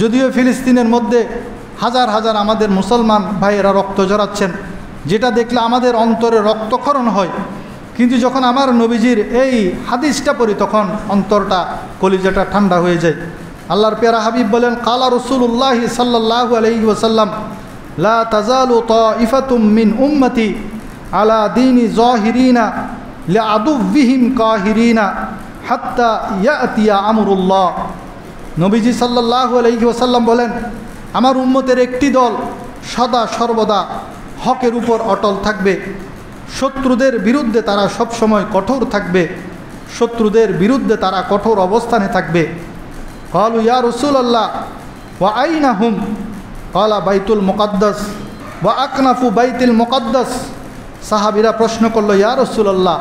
যদিও ফিলিস্তিনের মধ্যে হাজার হাজার আমাদের মুসলমান ভাইয়েরা রক্ত ঝরাচ্ছেন, যেটা দেখলে আমাদের অন্তরে রক্তক্ষরণ হয়, কিন্তু যখন আমার নবীজির এই হাদিসটা পড়ি তখন অন্তরটা কলিজাটা ঠান্ডা হয়ে যায়। আল্লাহর পেয়ারা হাবিব বলেন, কালা রাসূলুল্লাহি সাল্লাল্লাহু আলাইহি ওয়াসাল্লাম, লা তাজালু তাইফাতুম মিন উম্মতি আলা দীনি যাহিরিনা লিআদুবিহিম কাহিরিনা হাত্তা ইয়াতিয়া আমরুল্লাহ। নবীজি সাল্লাল্লাহু আলাইহি ওয়াসাল্লাম বলেন, আমার উম্মতের একটি দল সদা সর্বদা হকের উপর অটল থাকবে, শত্রুদের বিরুদ্ধে তারা সবসময় কঠোর থাকবে, শত্রুদের বিরুদ্ধে তারা কঠোর অবস্থানে থাকবে। ক্বালু ইয়া রাসূলুল্লাহ ওয়া আইনা হুম? ক্বালা বাইতুল মুকাদ্দাস ওয়া আকনাফু বাইতুল মুকাদ্দাস। সাহাবীরা প্রশ্ন করল, ইয়া রাসূলুল্লাহ,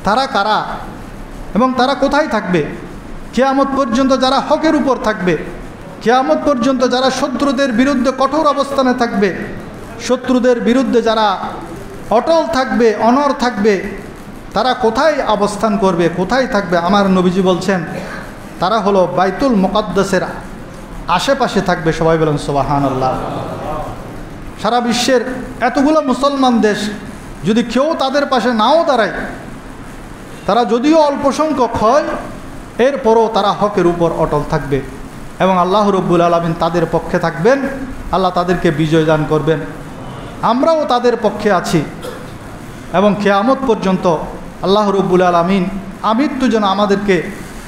তারা কারা এবং তারা কোথায় থাকবে? কিয়ামত পর্যন্ত যারা হকের উপর থাকবে, কিয়ামত পর্যন্ত যারা শত্রুদের বিরুদ্ধে কঠোর অবস্থানে থাকবে, শত্রুদের বিরুদ্ধে যারা অটল থাকবে, অনড় থাকবে, তারা কোথায় অবস্থান করবে, কোথায় থাকবে? আমার নবীজি বলছেন, তারা হলো বাইতুল মুকাদ্দাসের আশেপাশে থাকবে। সবাই বলেন সুবহানাল্লাহ। সারা বিশ্বের এতগুলো মুসলমান দেশ যদি কেউ তাদের পাশে নাও দাঁড়ায়, তারা যদিও অল্প সংখ্যক হয়, এরপরও তারা হকের উপর অটল থাকবে এবং আল্লাহ রব্বুল আলামিন তাদের পক্ষে থাকবেন, আল্লাহ তাদেরকে বিজয় দান করবেন। আমরাও তাদের পক্ষে আছি এবং কিয়ামত পর্যন্ত আল্লাহ রব্বুল আলামিন আমৃত্যু যেন আমাদেরকে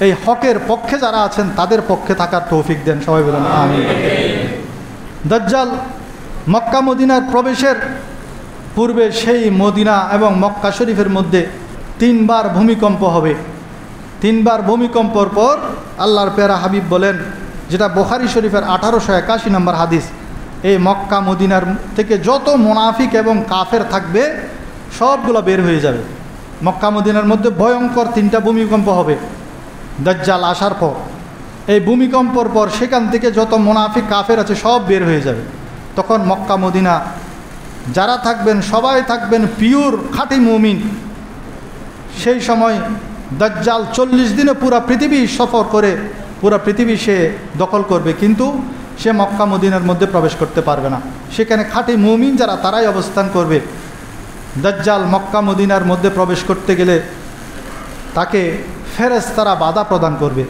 এই হকের পক্ষে যারা আছেন তাদের পক্ষে থাকার তৌফিক দেন। সবাই বলেন আমিন। দাজ্জাল মক্কা মদিনার প্রবেশের পূর্বে সেই মদিনা এবং মক্কা শরীফের মধ্যে 3 বার ভূমিকম্প হবে। 3 বার ভূমিকম্পর পর আল্লাহর পেয়ারা হাবিব বলেন, যেটা বুখারী শরীফের 1881 নম্বর হাদিস, এই মক্কা মদিনার থেকে যত মুনাফিক এবং কাফের থাকবে সবগুলো বের হয়ে যাবে। মক্কা মদিনার মধ্যে ভয়ঙ্কর 3টা ভূমিকম্প হবে দাজ্জাল আসার পর। এই ভূমিকম্পর পর সেখান থেকে যত মুনাফিক কাফের আছে সব বের হয়ে যাবে। তখন মক্কা মদিনা যারা থাকবেন সবাই থাকবেন পিওর খাঁটি মুমিন। সেই সময় দাজ্জাল 40 দিনে পুরা পৃথিবী সফর করে পুরা পৃথিবী সে দখল করবে, কিন্তু সে মক্কা মদিনার মধ্যে প্রবেশ করতে পারবে না। সেখানে খাঁটি মুমিন যারা তারাই অবস্থান করবে। দাজ্জাল মক্কা মদিনার মধ্যে প্রবেশ করতে গেলে তাকে ফেরেশতারা বাধা প্রদান করবে।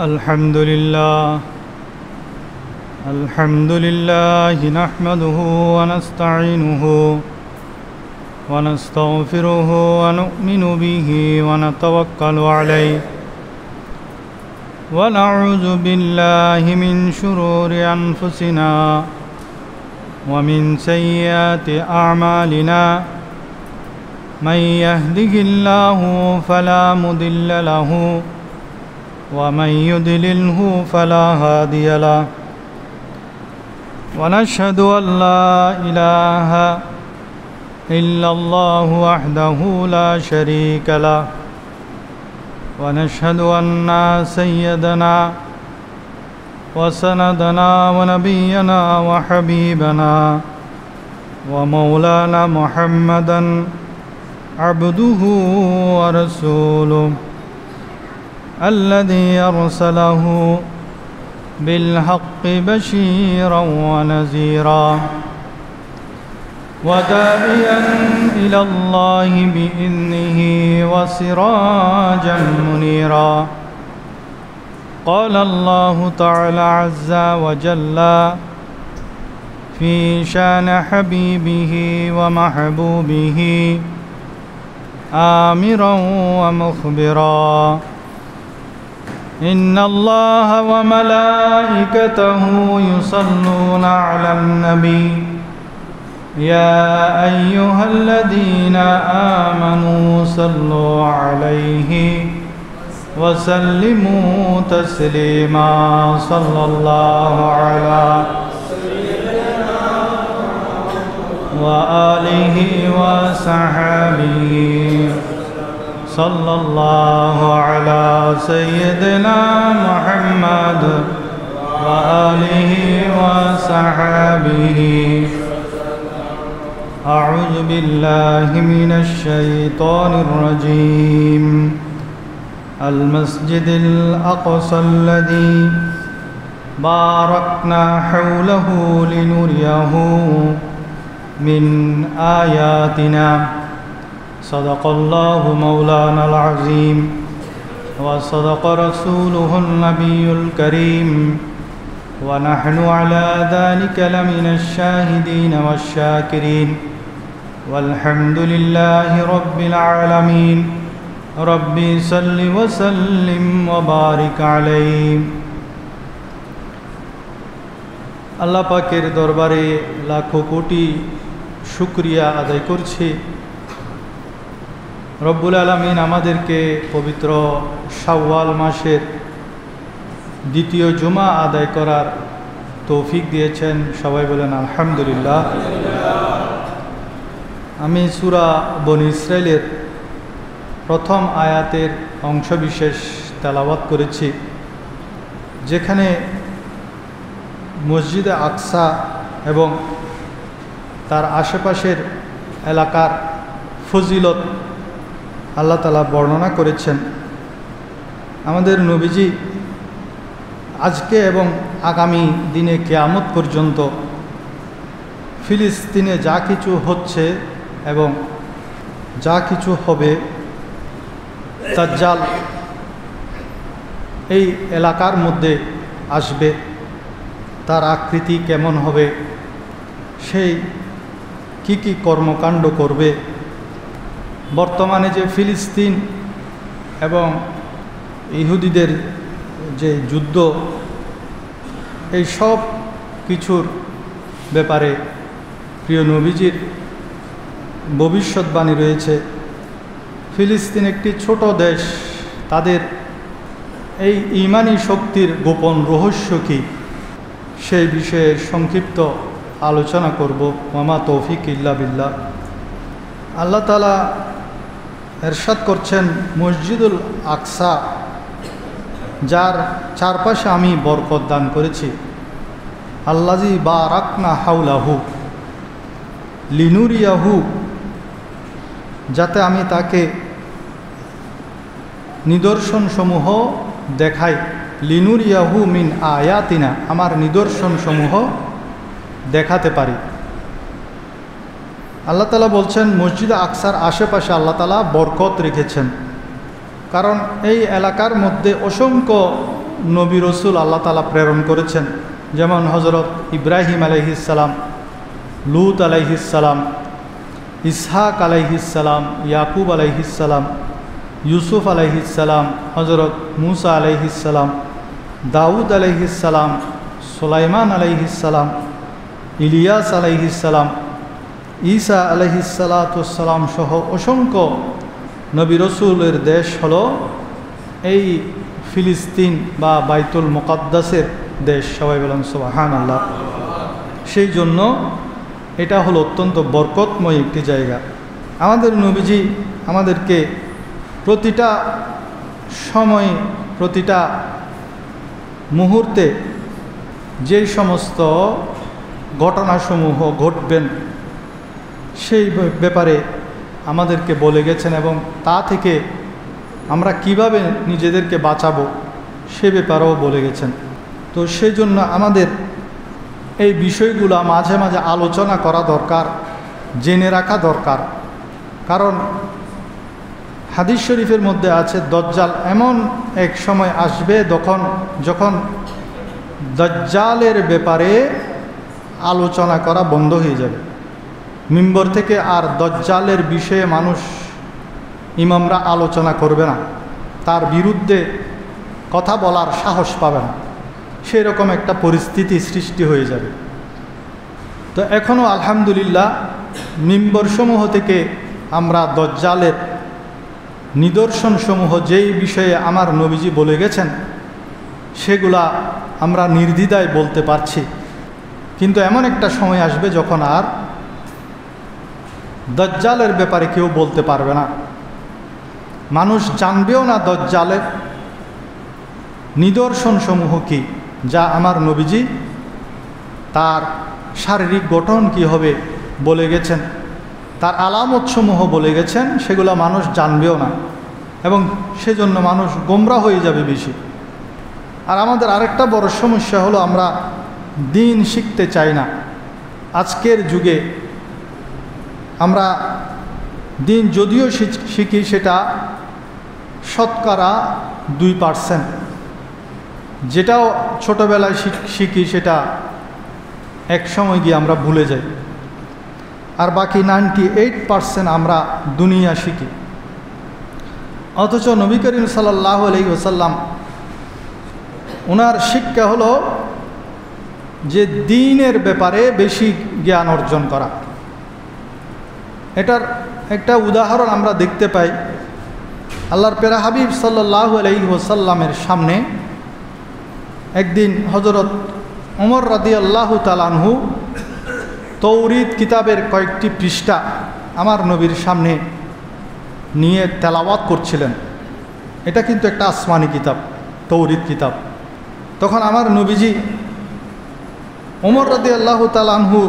আলহামদুলিল্লাহ আলহামদুলিল্লাহ নাহমাদুহু ওয়া নাস্তাঈনুহু ওয়া নাস্তাগফিরুহু ওয়া নু'মিনু বিহি ওয়া নাতাওয়াক্কালু আলাইহি ওয়া নাউযু বিল্লাহি মিন শুরুরি আনফুসিনা ওয়া মিন সাইয়্যাতি আ'মালিনা মান ইয়াহদিহিল্লাহু ফালা মুদিল্লা লাহু ওয়া মান ইউদ্লিলহু ফালা হাদিয়া লাহু ওয়া নাশহাদু আল্লা ইলাহা ইল্লাল্লাহু ওয়াহদাহু লা শারীকা লাহু ওয়া নাশহাদু আন্না সাইয়্যিদানা ওয়া সানাদানা ওয়া নাবিয়্যানা ওয়া হাবিবানা ওয়া মাওলানা মুহাম্মাদান আবদুহু ওয়া রাসূলুহু আল্লাযী আরসালাহু বিল হাক্কি বাশীরান ওয়া নাযীরা ওয়া দাঈয়ান ইলাল্লাহি বিইذনিহি ওয়া সিরাজান মুনীরা। قال الله تعالى عز وجل في شان حبيبه ومحبوبه آمرا ومخبرا إن الله وملائكته يصلون على النبي يا أيها الذين آمنوا صلوا عليه وسلموا تسليما صلى الله على وآله وصحبه صلى الله على سيدنا محمد وآله وصحبه. أعوذ بالله من الشيطان الرجيم. المسجد الأقصى الذي باركنا حوله لنريه من آياتنا صدق الله مولانا العظيم وصدق رسوله النبي الكريم ونحن على ذلك لمن الشاهدين والشاكرين والحمد لله رب العالمين ربي صل وسلم وبارك عليه আল্লাহ পাকের দরবারে লাখো কোটি শুকরিয়া আদায় করছি। রব্বুল আলামিন আমাদেরকে পবিত্র শাওয়াল মাসের দ্বিতীয় জুমা আদায় করার তৌফিক দিয়েছেন। সবাই বলেন আলহামদুলিল্লাহ। আমি সূরা বনী ইসরাইলের প্রথম আয়াতের অংশবিশেষ তেলাওয়াত করেছি, যেখানে মসজিদে আকসা এবং তার আশেপাশের এলাকার ফজিলত আল্লাহ তাআলা বর্ণনা করেছেন। আমাদের নবীজি আজকে এবং আগামী দিনে কিয়ামত পর্যন্ত ফিলিস্তিনে যা কিছু হচ্ছে এবং যা কিছু হবে, দাজ্জাল এই এলাকার মধ্যে আসবে, তার আকৃতি কেমন হবে, সেই কি কর্মকাণ্ড করবে, বর্তমানে যে ফিলিস্তিন এবং ইহুদিদের যে যুদ্ধ, এই সব কিছুর ব্যাপারে প্রিয় নবীজির ভবিষ্যৎবাণী রয়েছে। ফিলিস্তিন একটি ছোট দেশ, তাদের এই ঈমানি শক্তির গোপন রহস্য কী, সেই বিষয়ে সংক্ষিপ্ত আলোচনা করব। ওয়ামা তৌফিক ইল্লা বিল্লাহ। আল্লাহ তাআলা ইরশাদ করছেন, মসজিদুল আকসা যার চারপাশে আমি বরকত দান করেছি, আল্লাযী বারাকনা হাওলাহু লিনুরিয়াহু, যাতে আমি তাকে নিদর্শনসমূহ দেখাই, লিনুরিয়াহু মিন আয়াতিনা, আমার নিদর্শনসমূহ দেখাতে পারি। আল্লাহ তাআলা বলছেন মসজিদে আকসার আশেপাশে আল্লাহ তাআলা বরকত রেখেছেন, কারণ এই এলাকার মধ্যে অসংখ্য নবী রসুল আল্লাহ তাআলা প্রেরণ করেছেন, যেমন হযরত ইব্রাহিম আলাইহিস সালাম, লূত আলাইহিস সালাম, ইসহাক আলাইহিস সালাম, ইয়াকুব আলাইহিস সালাম, ইউসুফ আলাইহিস সালাম, হযরত মূসা আলাইহিস সালাম, দাউদ আলাইহিস সালাম, সুলাইমান আলাইহিস সালাম, ইলিয়াস আলাইহিস সালাম, ঈসা আলাইহিস সালাতুস সালাম সহ অসংখ্য নবী রসুলের দেশ হলো এই ফিলিস্তিন বা বাইতুল মুকাদ্দাসের দেশ। সবাই বলেন সুবহানাল্লাহ। সেই জন্য এটা হলো অত্যন্ত বরকতময় একটি জায়গা। আমাদের নবীজি আমাদেরকে প্রতিটা সময়, প্রতিটা মুহূর্তে যেই সমস্ত ঘটনাসমূহ ঘটবেন সেই ব্যাপারে আমাদেরকে বলে গেছেন, এবং তা থেকে আমরা কিভাবে নিজেদেরকে বাঁচাবো সে ব্যাপারেও বলে গেছেন। তো সেই জন্য আমাদের এই বিষয়গুলো মাঝে মাঝে আলোচনা করা দরকার, জেনে রাখা দরকার। কারণ হাদিস শরীফের মধ্যে আছে, দাজ্জাল এমন এক সময় আসবে যখন দাজ্জালের ব্যাপারে আলোচনা করা বন্ধ হয়ে যাবে। মিম্বর থেকে আর দাজ্জালের বিষয়ে মানুষ, ইমামরা আলোচনা করবে না, তার বিরুদ্ধে কথা বলার সাহস পাবে না, সেই রকম একটা পরিস্থিতি সৃষ্টি হয়ে যাবে। তো এখনও আলহামদুলিল্লাহ মিম্বরসমূহ থেকে আমরা দাজ্জালের নিদর্শনসমূহ যেই বিষয়ে আমার নবীজি বলে গেছেন সেগুলা আমরা নির্দ্বিধায় বলতে পারছি। কিন্তু এমন একটা সময় আসবে যখন আর দাজ্জালের ব্যাপারে কেউ বলতে পারবে না, মানুষ জানবেও না দাজ্জালের নিদর্শনসমূহ কি, যা আমার নবীজি তার শারীরিক গঠন কি হবে বলে গেছেন, তার আলামতসমূহ বলে গেছেন, সেগুলো মানুষ জানবেও না, এবং সেজন্য মানুষ গোমরা হয়ে যাবে বেশি। আর আমাদের আরেকটা বড় সমস্যা হলো আমরা দিন শিখতে চাই না। আজকের যুগে আমরা দিন যদিও শিখি সেটা শতকরা 2%, যেটাও ছোটোবেলায় শিখি সেটা এক সময় গিয়ে আমরা ভুলে যাই, আর বাকি 98% আমরা দুনিয়া শিখি। অথচ নবী করিম সাল্লাল্লাহু আলাইহি ওয়াসাল্লাম ওনার শিক্ষা হলো যে দ্বীনের ব্যাপারে বেশি জ্ঞান অর্জন করা। এটার একটা উদাহরণ আমরা দেখতে পাই। আল্লাহর প্যারা হাবিব সাল্লাল্লাহু আলাইহি ওয়াসাল্লামের সামনে একদিন হযরত ওমর রাদিয়াল্লাহু তাআলা আনহু তৌরিত কিতাবের কয়েকটি পৃষ্ঠা আমার নবীর সামনে নিয়ে তেলাওয়াত করছিলেন। এটা কিন্তু একটা আসমানি কিতাব, তৌরিত কিতাব। তখন আমার নবীজি ওমর রাদিয়াল্লাহু তাআলা আনহু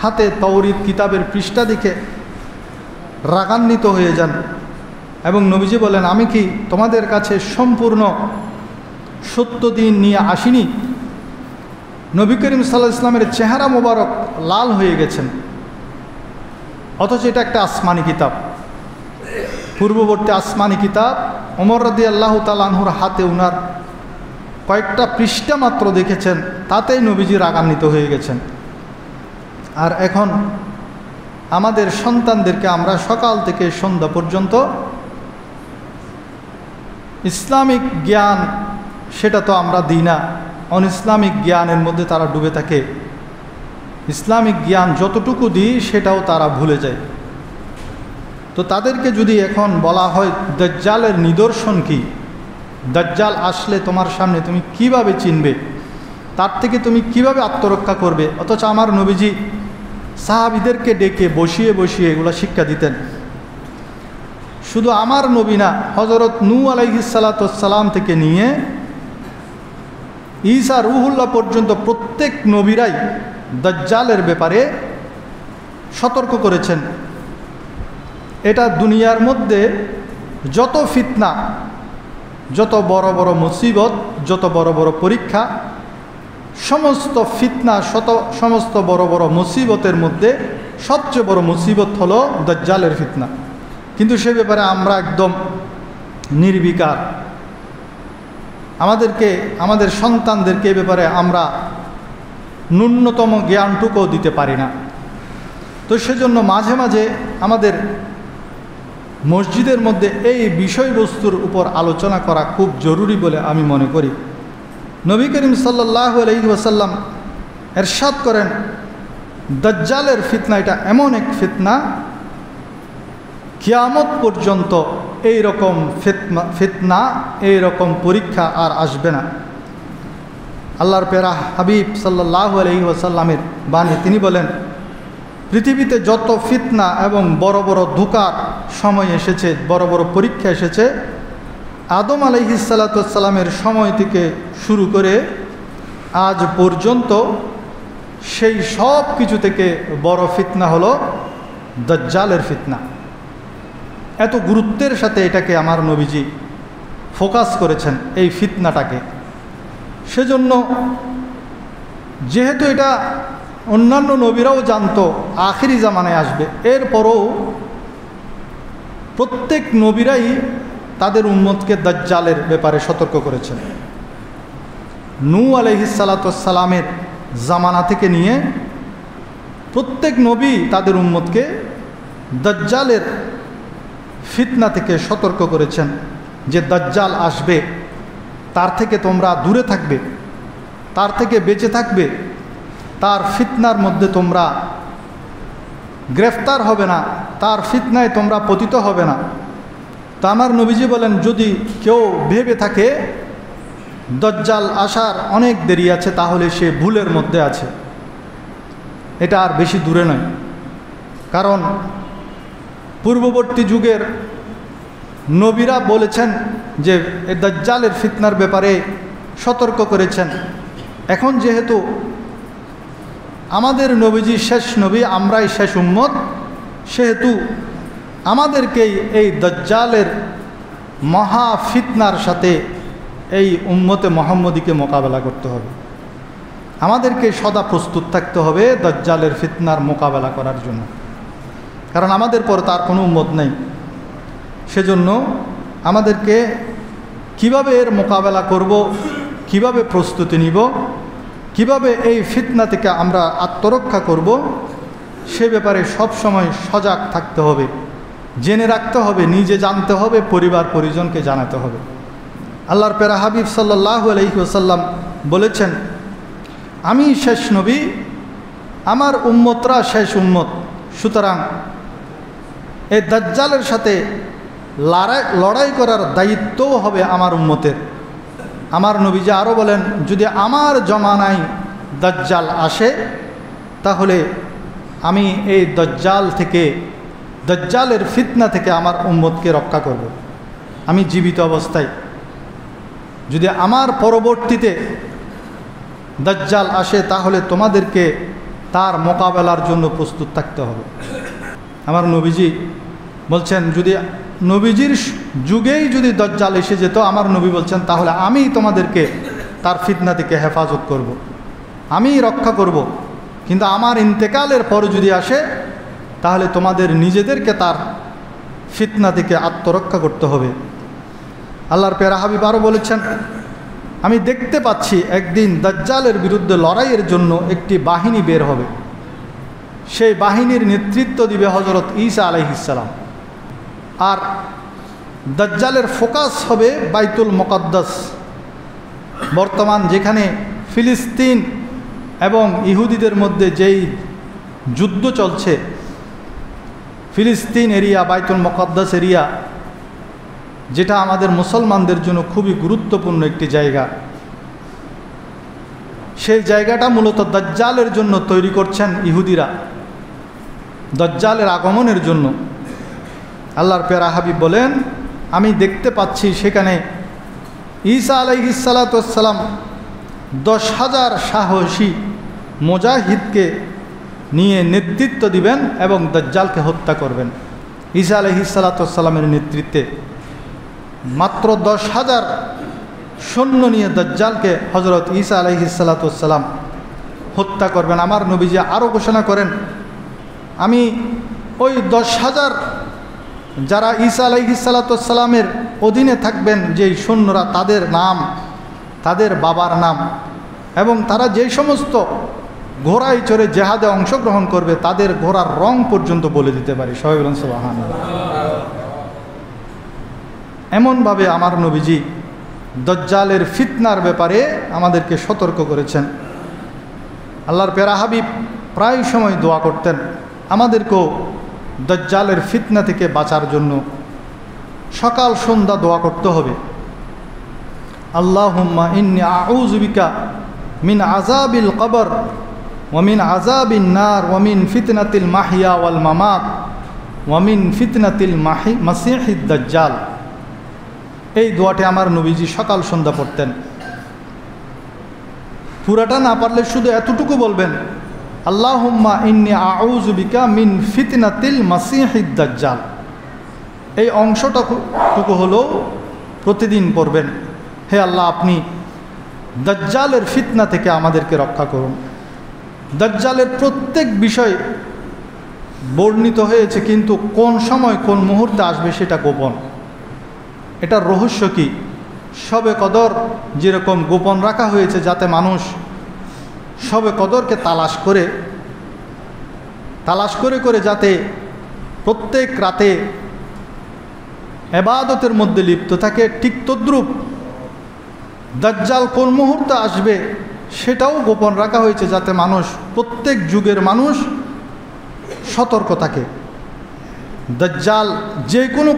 হাতে তৌরিত কিতাবের পৃষ্ঠা দেখে রাগান্বিত হয়ে যান এবং নবীজি বলেন, আমি কি তোমাদের কাছে সম্পূর্ণ সত্য দিন নিয়ে আসিনি? নবী করিম সাল্লাল্লাহু আলাইহি ওয়াসাল্লামের চেহারা মোবারক লাল হয়ে গেছেন, অথচ এটা একটা আসমানি কিতাব, পূর্ববর্তী আসমানি কিতাব। ওমর রাদিয়াল্লাহু তাআলা আনহুর হাতে উনার কয়েকটা পৃষ্ঠা মাত্র দেখেছেন, তাতেই নবীজি রাগান্বিত হয়ে গেছেন। আর এখন আমাদের সন্তানদেরকে আমরা সকাল থেকে সন্ধ্যা পর্যন্ত ইসলামিক জ্ঞান সেটা তো আমরা দিই না, অন ইসলামিক জ্ঞানের মধ্যে তারা ডুবে থাকে। ইসলামিক জ্ঞান যতটুকু দিই সেটাও তারা ভুলে যায়। তো তাদেরকে যদি এখন বলা হয় দাজ্জালের নিদর্শন কি, দাজ্জাল আসলে তোমার সামনে তুমি কিভাবে চিনবে, তার থেকে তুমি কিভাবে আত্মরক্ষা করবে, অথচ আমার নবীজি সাহাবীদেরকে ডেকে বসিয়ে বসিয়ে এগুলো শিক্ষা দিতেন। শুধু আমার নবী না, হযরত নূহ আলাইহিস সালাতু ওয়াস সালাম থেকে নিয়ে ঈসা রূহুল্লাহ পর্যন্ত প্রত্যেক নবীরাই দাজ্জালের ব্যাপারে সতর্ক করেছেন। এটা দুনিয়ার মধ্যে যত ফিতনা, যত বড় বড় মুসিবত, যত বড় বড় পরীক্ষা, সমস্ত ফিতনা, সমস্ত বড় বড় মুসিবতের মধ্যে সবচেয়ে বড় মুসিবত হলো দাজ্জালের ফিতনা। কিন্তু সে ব্যাপারে আমরা একদম নির্বিকার। আমাদের সন্তানদেরকে এ ব্যাপারে আমরা ন্যূনতম জ্ঞানটুকুও দিতে পারি না। তো সেজন্য মাঝে মাঝে আমাদের মসজিদের মধ্যে এই বিষয়বস্তুর উপর আলোচনা করা খুব জরুরি বলে আমি মনে করি। নবী করিম সাল্লাল্লাহু আলাইহি ওয়াসাল্লাম ইরশাদ করেন, দাজ্জালের ফিতনা এটা এমন এক ফিতনা, কিয়ামত পর্যন্ত এই রকম ফিতনা, এই রকম পরীক্ষা আর আসবে না। আল্লাহর প্যারা হাবিব সাল্লাল্লাহু আলাইহি ওয়াসাল্লামের বাণী, তিনি বলেন, পৃথিবীতে যত ফিতনা এবং বড় বড় ধোঁকার সময় এসেছে, বড় বড় পরীক্ষা এসেছে, আদম আলাইহিস সালাতু ওয়াস সালামের সময় থেকে শুরু করে আজ পর্যন্ত সেই সব কিছু থেকে বড় ফিতনা হলো দাজ্জালের ফিতনা। এত গুরুত্বের সাথে এটাকে আমার নবীজি ফোকাস করেছেন, এই ফিতনাটাকে। সেজন্য যেহেতু এটা অন্যান্য নবীরাও জানতো আখিরি জামানায় আসবে, এরপরও প্রত্যেক নবীরাই তাদের উম্মতকে দাজ্জালের ব্যাপারে সতর্ক করেছেন। নূহ আলাইহিস সালাতু ওয়াস সালামের জামানা থেকে নিয়ে প্রত্যেক নবী তাদের উম্মতকে দাজ্জালের ফিতনা থেকে সতর্ক করেছেন যে দাজ্জাল আসবে, তার থেকে তোমরা দূরে থাকবে, তার থেকে বেঁচে থাকবে, তার ফিতনার মধ্যে তোমরা গ্রেফতার হবে না, তার ফিতনায় তোমরা পতিত হবে না। তো আমার নবীজি বলেন, যদি কেউ ভেবে থাকে দাজ্জাল আসার অনেক দেরি আছে, তাহলে সে ভুলের মধ্যে আছে, এটা আর বেশি দূরে নয়। কারণ পূর্ববর্তী যুগের নবীরা বলেছেন যে এই দাজ্জালের ফিতনার ব্যাপারে সতর্ক করেছেন। এখন যেহেতু আমাদের নবীজি শেষ নবী, আমরাই শেষ উম্মত, সেহেতু আমাদেরকেই এই দাজ্জালের মহা ফিতনার সাথে এই উম্মতে মুহাম্মদীকে মোকাবেলা করতে হবে। আমাদেরকে সদা প্রস্তুত থাকতে হবে দাজ্জালের ফিতনার মোকাবেলা করার জন্য, কারণ আমাদের পর তার কোনো উম্মত নেই। সেজন্য আমাদেরকে কিভাবে এর মোকাবেলা করব, কিভাবে প্রস্তুতি নিব, কিভাবে এই ফিতনা থেকে আমরা আত্মরক্ষা করব, সে ব্যাপারে সব সময় সজাগ থাকতে হবে, জেনে রাখতে হবে, নিজে জানতে হবে, পরিবার পরিজনকে জানাতে হবে। আল্লাহর প্যারা হাবিব সাল্লাল্লাহু আলাইহি ওয়াসাল্লাম বলেছেন, আমি শেষ নবী, আমার উম্মতরা শেষ উম্মত, সুতরাং এই দাজ্জালের সাথে লড়াই করার দায়িত্বও হবে আমার উম্মতের। আমার নবীজি আরও বলেন, যদি আমার জমানায় দাজ্জাল আসে তাহলে আমি এই দাজ্জালের ফিতনা থেকে আমার উম্মতকে রক্ষা করব। আমি জীবিত অবস্থায় যদি আমার পরবর্তীতে দাজ্জাল আসে তাহলে তোমাদেরকে তার মোকাবেলার জন্য প্রস্তুত থাকতে হবে। আমার নবীজি বলছেন, যদি নবীজির যুগেই যদি দাজ্জাল এসে যেত, আমার নবী বলছেন, তাহলে আমি তোমাদেরকে তার ফিতনা থেকে হেফাজত করব, আমি রক্ষা করব। কিন্তু আমার ইন্তেকালের পর যদি আসে তাহলে তোমাদের নিজেদেরকে তার ফিতনা থেকে আত্মরক্ষা করতে হবে। আল্লাহর প্যারা হাবিব আরও বলেছেন, আমি দেখতে পাচ্ছি একদিন দাজ্জালের বিরুদ্ধে লড়াইয়ের জন্য একটি বাহিনী বের হবে। সেই বাহিনীর নেতৃত্ব দিবে হযরত ঈসা আলাইহিস সালাম। আর দাজ্জালের ফোকাস হবে বাইতুল মুকাদ্দাস, বর্তমান যেখানে ফিলিস্তিন এবং ইহুদিদের মধ্যে যেই যুদ্ধ চলছে, ফিলিস্তিন এরিয়া, বাইতুল মুকাদ্দাস এরিয়া, যেটা আমাদের মুসলমানদের জন্য খুবই গুরুত্বপূর্ণ একটি জায়গা, সেই জায়গাটা মূলত দাজ্জালের জন্য তৈরি করছেন ইহুদিরা, দাজ্জালের আগমনের জন্য। আল্লাহর প্যারা হাবিব বলেন, আমি দেখতে পাচ্ছি সেখানে ঈসা আলাইহিস সালাতু ওয়াস সালাম 10,000 সাহসী মুজাহিদকে নিয়ে নেতৃত্ব দিবেন এবং দাজ্জালকে হত্যা করবেন। ঈসা আলাইহিস সালাতু ওয়াস সালামের নেতৃত্বে মাত্র 10,000 সৈন্য নিয়ে দাজ্জালকে হযরত ঈসা আলাইহিস সালাতু ওয়াস সালাম হত্যা করবেন। আমার নবীজি আরও ঘোষণা করেন, আমি ওই 10,000 যারা ঈসা আলাইহিস সালাতু ওয়াস সালামের অধীনে থাকবেন, যেই সৈন্যরা, তাদের নাম, তাদের বাবার নাম এবং তারা যেই সমস্ত ঘোড়ায় চড়ে জেহাদে অংশগ্রহণ করবে তাদের ঘোড়ার রং পর্যন্ত বলে দিতে পারি। সবাই বলেন সুবহানাল্লাহ। এমনভাবে আমার নবীজি দাজ্জালের ফিতনার ব্যাপারে আমাদেরকে সতর্ক করেছেন। আল্লাহর প্যারা হাবিব প্রায় সময় দোয়া করতেন আমাদেরকেও দাজ্জালের ফিতনা থেকে বাঁচার জন্য সকাল সন্ধ্যা দোয়া করতে হবে। আল্লাহুম্মা ইন্নী আউযু বিকা মিন আযাবিল কবর ওয়া মিন আযাবিন নার ওয়া মিন ফিতনাতিল মাহইয়া ওয়াল মামাত ওয়া মিন ফিতনাতিল মাসিহিদ দাজ্জাল। এই দোয়াটি আমার নবীজি সকাল সন্ধ্যা পড়তেন। পুরাটা না পারলে শুধু এতটুকু বলবেন, আল্লাহুম্মা ইন্নী আউযু বিকা মিন ফিতনাতিল মাসিহিদ দাজ্জাল। এই অংশটুকু হলো প্রতিদিন পড়বেন, হে আল্লাহ, আপনি দাজ্জালের ফিতনা থেকে আমাদেরকে রক্ষা করুন। দাজ্জালের প্রত্যেক বিষয় বর্ণিত হয়েছে, কিন্তু কোন সময় কোন মুহূর্তে আসবে সেটা গোপন। এটার রহস্য কি? শবে কদর যেরকম গোপন রাখা হয়েছে যাতে মানুষ শবে কদরকে তালাশ করে যাতে প্রত্যেক রাতে ইবাদতের মধ্যে লিপ্ত থাকে, ঠিক তদ্রূপ দাজ্জাল কোন মুহূর্তে আসবে সেটাও গোপন রাখা হয়েছে যাতে মানুষ, প্রত্যেক যুগের মানুষ সতর্ক থাকে। দাজ্জাল যে কোনো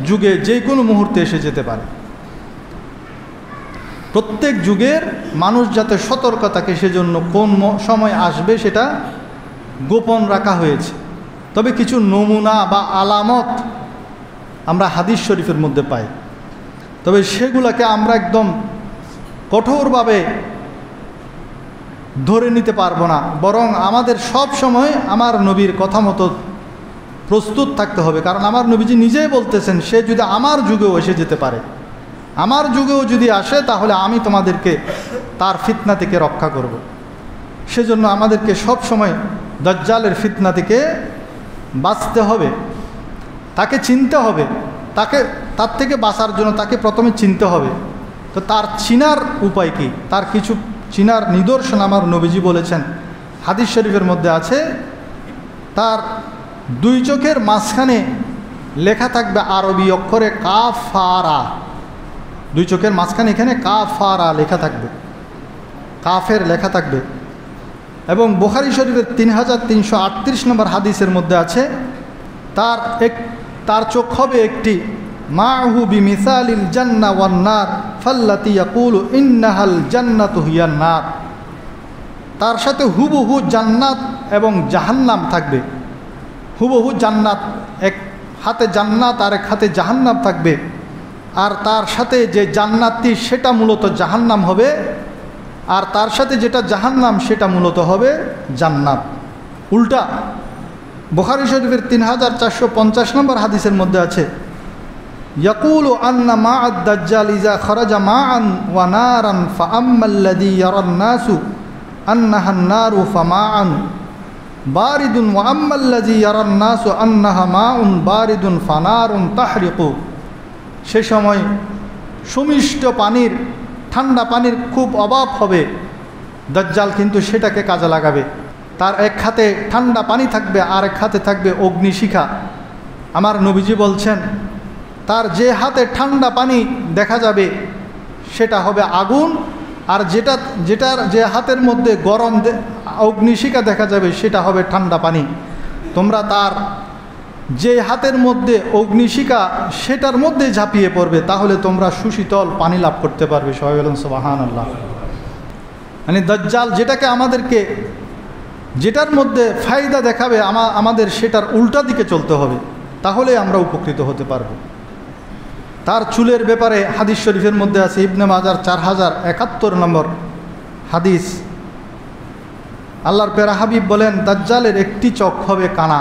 যুগে যে কোনো মুহূর্তে এসে যেতে পারে। প্রত্যেক যুগের মানুষ যাতে সতর্ক থাকে সেজন্য কোন সময় আসবে সেটা গোপন রাখা হয়েছে। তবে কিছু নমুনা বা আলামত আমরা হাদিস শরীফের মধ্যে পাই, তবে সেগুলোকে আমরা একদম কঠোরভাবে ধরে নিতে পারবো না, বরং আমাদের সব সময় আমার নবীর কথা মতো প্রস্তুত থাকতে হবে। কারণ আমার নবীজি নিজেই বলতেছেন, সে যদি আমার যুগেও এসে যেতে পারে আমার যুগেও যদি আসে তাহলে আমি তোমাদেরকে তার ফিতনা থেকে রক্ষা করব। সেজন্য আমাদেরকে সব সময় দাজ্জালের ফিতনা থেকে বাঁচতে হবে, তাকে চিনতে হবে, তার থেকে বাঁচার জন্য তাকে প্রথমে চিনতে হবে। তো তার চিনার উপায় কি? তার কিছু চিনার নিদর্শন আমার নবীজি বলেছেন, হাদিস শরীফের মধ্যে আছে, তার দুই চোখের মাঝখানে লেখা থাকবে আরবি অক্ষরে কাফারা। দুই চোখের মাঝখানে এখানে কাফারা লেখা থাকবে, কাফের লেখা থাকবে। এবং বুখারী শরীফের 3338 নম্বর হাদিসের মধ্যে আছে, তার চোখ হবে একটি, মাহু বিমিসালিল জান্নাহ ওয়ান নার ফাল্লাতি ইয়াকুলু ইন্নাহাল জান্নাতু হিয়ান নার। তার সাথে হুবহু জান্নাত এবং জাহান্নাম থাকবে। হুবহু জান্নাত, এক হাতে জান্নাত আর এক হাতে জাহান্নাম থাকবে। আর তার সাথে যে জান্নাতটি সেটা মূলত জাহান্নাম হবে, আর তার সাথে যেটা জাহান্নাম সেটা মূলত হবে জান্নাত। উল্টা বুখারী শরীফের 3450 নম্বর হাদিসের মধ্যে আছে, ইয়াকুলু আন্না মা'আদ দাজ্জাল ইযা খারাজা মা'আন ওয়া নারান ফাআম্মাল্লাযী ইয়ারান নাসু আন্নাহান নারু ফামা'আন বারিদুন ওয়া আম্মাল্লাযী ইয়ারান নাসু আন্নাহা মা'উন বারিদুন ফানারুন তাহরিকু। সে সময় সুমিষ্ট পানির, ঠান্ডা পানির খুব অভাব হবে। দাজ্জাল কিন্তু সেটাকে কাজে লাগাবে। তার এক হাতে ঠান্ডা পানি থাকবে আর এক হাতে থাকবে অগ্নিশিখা। আমার নবীজি বলছেন, তার যে হাতে ঠান্ডা পানি দেখা যাবে সেটা হবে আগুন, আর যে হাতের মধ্যে গরম অগ্নিশিখা দেখা যাবে সেটা হবে ঠান্ডা পানি। তোমরা তার যে হাতের মধ্যে অগ্নিশিখা সেটার মধ্যে ঝাঁপিয়ে পড়বে, তাহলে তোমরা সুশীতল পানি লাভ করতে পারবে। সবাই বলেন সুবহানাল্লাহ। মানে দাজ্জাল যেটাকে আমাদেরকে, যেটার মধ্যে ফায়দা দেখাবে, আমাদের সেটার উল্টা দিকে চলতে হবে, তাহলে আমরা উপকৃত হতে পারব। তার চুলের ব্যাপারে হাদিস শরীফের মধ্যে আছে, ইবনে মাজার 4071 নম্বর হাদিস। আল্লাহর প্যারা হাবিব বলেন, দাজ্জালের একটি চোখ হবে কানা,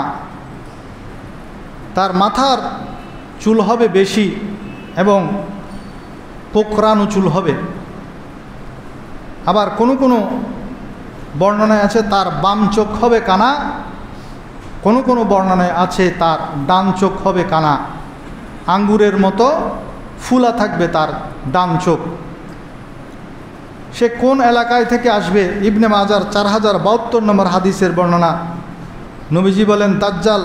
তার মাথার চুল হবে বেশি এবং কোকড়ানো চুল হবে। আবার কোনো কোনো বর্ণনায় আছে তার বাম চোখ হবে কানা, কোনো কোনো বর্ণনায় আছে তার ডান চোখ হবে কানা। আঙ্গুরের মতো ফুলা থাকবে তার ডান চোখ। সে কোন এলাকায় থেকে আসবে? ইবনে মাজার 4072 নম্বর হাদিসের বর্ণনা। নবীজি বলেন, দাজ্জাল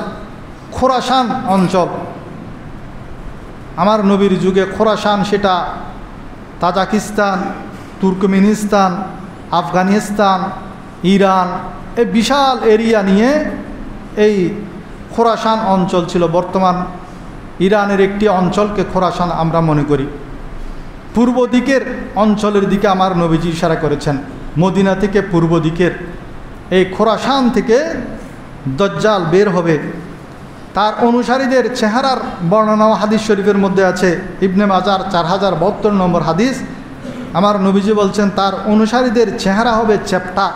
খোরাসান অঞ্চল। আমার নবীর যুগে খোরাসান সেটা তাজাকিস্তান, তুর্কমেনিস্তান, আফগানিস্তান, ইরান, এই বিশাল এরিয়া নিয়ে এই খোরাসান অঞ্চল ছিল। বর্তমান ইরানের একটি অঞ্চলকে খোরাসান আমরা মনে করি। পূর্ব দিকের অঞ্চলের দিকে আমার নবীজি ইশারা করেছেন, মদিনা থেকে পূর্ব দিকের এই খোরাসান থেকে দাজ্জাল বের হবে। তার অনুসারীদের চেহারার বর্ণনাও হাদিস শরীফের মধ্যে আছে, ইবনে মাজার 4072 নম্বর হাদিস। আমার নবীজি বলছেন, তার অনুসারীদের চেহারা হবে চ্যাপ্টা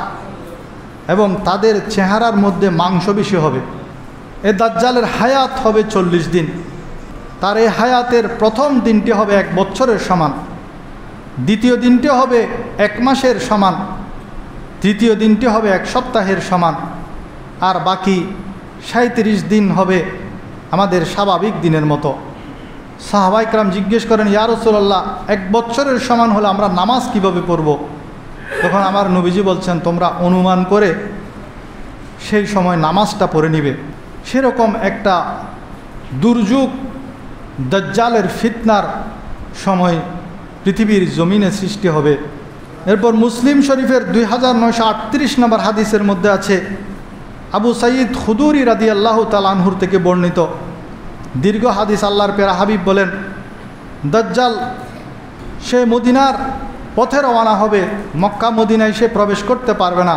এবং তাদের চেহারার মধ্যে মাংস বেশি হবে। এ দাজ্জালের হায়াত হবে 40 দিন। তার এই হায়াতের প্রথম দিনটি হবে 1 বছরের সমান, দ্বিতীয় দিনটি হবে 1 মাসের সমান, তৃতীয় দিনটি হবে 1 সপ্তাহের সমান, আর বাকি 37 দিন হবে আমাদের স্বাভাবিক দিনের মতো। সাহাবায়ে কেরাম জিজ্ঞেস করেন, ইয়া রাসূলুল্লাহ, 1 বছরের সমান হলে আমরা নামাজ কিভাবে পড়ব? তখন আমার নবীজি বলছেন, তোমরা অনুমান করে সেই সময় নামাজটা পড়ে নিবে। সেরকম একটা দুর্যোগ দাজ্জালের ফিতনার সময় পৃথিবীর জমিনে সৃষ্টি হবে। এরপর মুসলিম শরীফের 2938 নম্বর হাদিসের মধ্যে আছে, আবু সাঈদ খুদরি রাদিয়াল্লাহু তাআলা আনহুর থেকে বর্ণিত দীর্ঘ হাদিস। আল্লাহর প্যারা হাবিব বলেন, দাজ্জাল সে মদিনার পথে রওনা হবে, মক্কা মদিনায় সে প্রবেশ করতে পারবে না।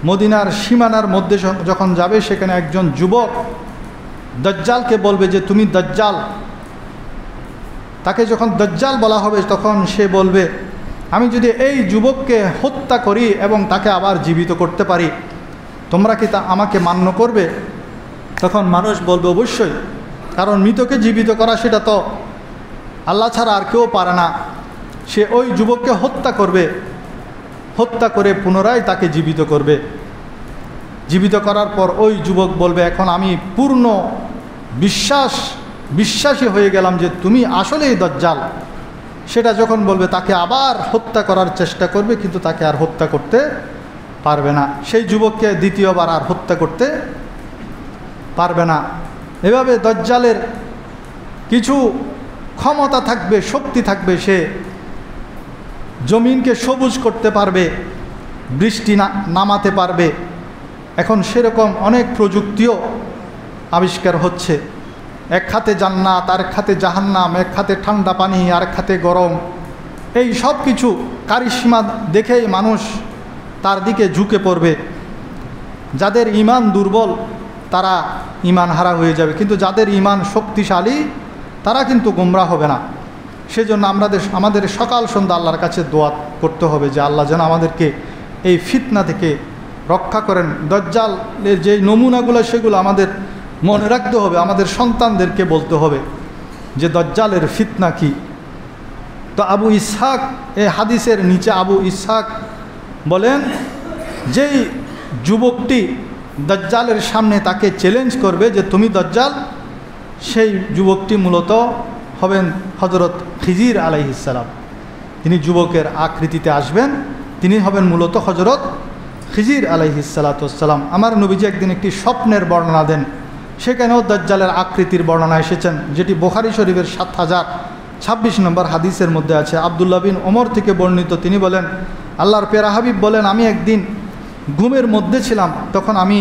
মদিনার সীমানার মধ্যে যখন যাবে, সেখানে একজন যুবক দাজ্জালকে বলবে যে তুমি দাজ্জাল। তাকে যখন দাজ্জাল বলা হবে, তখন সে বলবে, আমি যদি এই যুবককে হত্যা করি এবং তাকে আবার জীবিত করতে পারি, তোমরা কি তা আমাকে মান্য করবে? তখন মানুষ বলবে, অবশ্যই, কারণ মৃতকে জীবিত করা সেটা তো আল্লাহ ছাড়া আর কেউ পারে না, সে ওই যুবককে হত্যা করবে, হত্যা করে পুনরায় তাকে জীবিত করবে। জীবিত করার পর ওই যুবক বলবে, এখন আমি পূর্ণ বিশ্বাসী হয়ে গেলাম যে তুমি আসলেই দাজ্জাল। সেটা যখন বলবে তাকে আবার হত্যা করার চেষ্টা করবে, কিন্তু তাকে আর হত্যা করতে পারবে না। সেই যুবককে দ্বিতীয়বার আর হত্যা করতে পারবে না। এভাবে দাজ্জালের কিছু ক্ষমতা থাকবে, শক্তি থাকবে, সে জমিনকে সবুজ করতে পারবে, বৃষ্টি নামাতে পারবে। এখন সেরকম অনেক প্রযুক্তিও আবিষ্কার হচ্ছে। এক খাতে জান্নাত, আরেক খাতে জাহান্নাম, এক খাতে ঠান্ডা পানি, আরেক খাতে গরম। এই সব কিছু কারিশমা দেখেই মানুষ তার দিকে ঝুঁকে পড়বে। যাদের ঈমান দুর্বল তারা ঈমান হারা হয়ে যাবে, কিন্তু যাদের ঈমান শক্তিশালী তারা কিন্তু গোমরা হবে না। সেজন্য আমাদের সকাল সন্ধ্যা আল্লাহর কাছে দোয়া করতে হবে যে আল্লাহ যেন আমাদেরকে এই ফিতনা থেকে রক্ষা করেন। দাজ্জালের যে নমুনাগুলো সেগুলো আমাদের মনে রাখতে হবে, আমাদের সন্তানদেরকে বলতে হবে যে দাজ্জালের ফিতনা কি। তো আবু ইসহাক, এই হাদিসের নিচে আবু ইসহাক বলেন, যেই যুবকটি দাজ্জালের সামনে তাকে চ্যালেঞ্জ করবে যে তুমি দাজ্জাল, সেই যুবকটি মূলত হবেন হযরত খিজির আলাইহিস সালাম। তিনি যুবকের আকৃতিতে আসবেন, তিনি হবেন মূলত হযরত খিজির আলাইহিস সালাম। আমার নবীজি একদিন একটি স্বপ্নের বর্ণনা দেন, সেখানেও দাজ্জালের আকৃতির বর্ণনা এসেছেন, যেটি বুখারী শরীফের 7026 নম্বর হাদিসের মধ্যে আছে। আব্দুল্লাহ বিন ওমর থেকে বর্ণিত, তিনি বলেন, আল্লাহর পেয়ারা হাবিব বলেন, আমি একদিন ঘুমের মধ্যে ছিলাম, তখন আমি